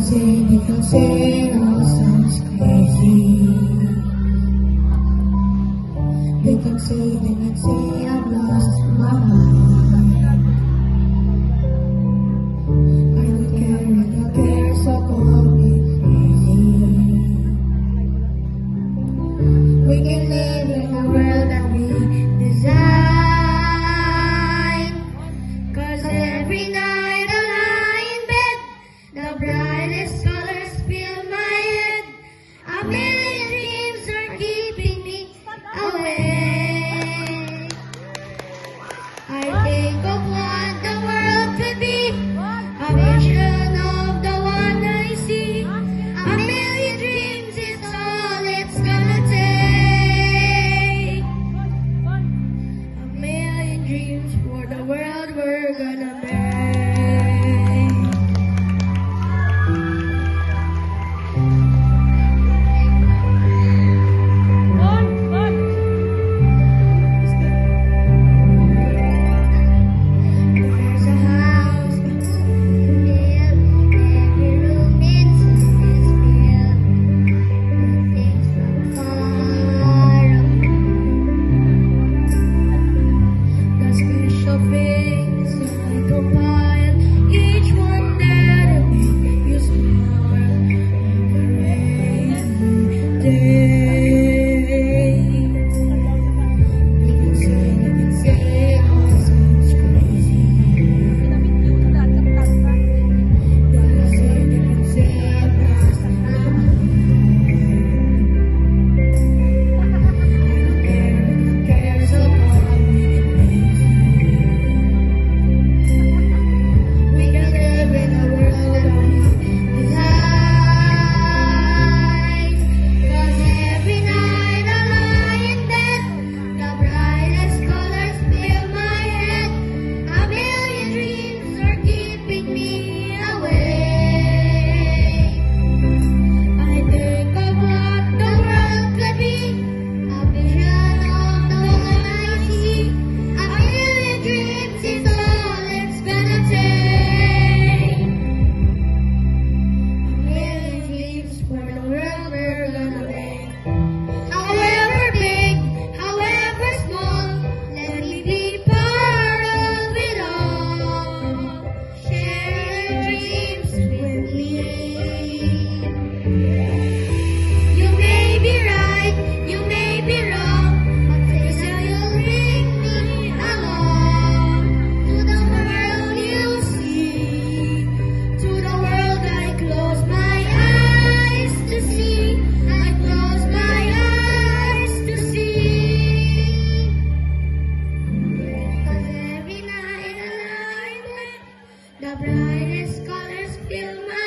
can say all sounds crazy. They can say I've lost my mind. I don't care, so call me crazy. We can live in a world that we design. 'Cause every night I lie in bed, the brightest colors fill my head. A million dreams are keeping me awake. I think of what the world could be, a vision of the one I see. A million dreams is all it's gonna take. A million dreams for the world we're gonna make. There's a house built, every room inside is filled with things from far away. The special things that I compile, each one that'll make you smile every day. They can say all sounds crazy. They can say I've lost my mind. I don't care, so call me crazy. We can live in a world that we design. 'Cause every night I lie in bed, the brightest colors fill my head. A million dreams are keeping me awake. I think of what the world could be, a vision of the one I see. A million dreams is all it's gonna take. A million dreams for the world we're gonna make. However big, however small, let me be part of it all. Share your dreams with me. You may be right, you may be wrong, but still you'll bring me along to the world you see, to the world I close my eyes to see. I close my eyes to see. 'Cause every night I lie in bed, the brightest colors fill my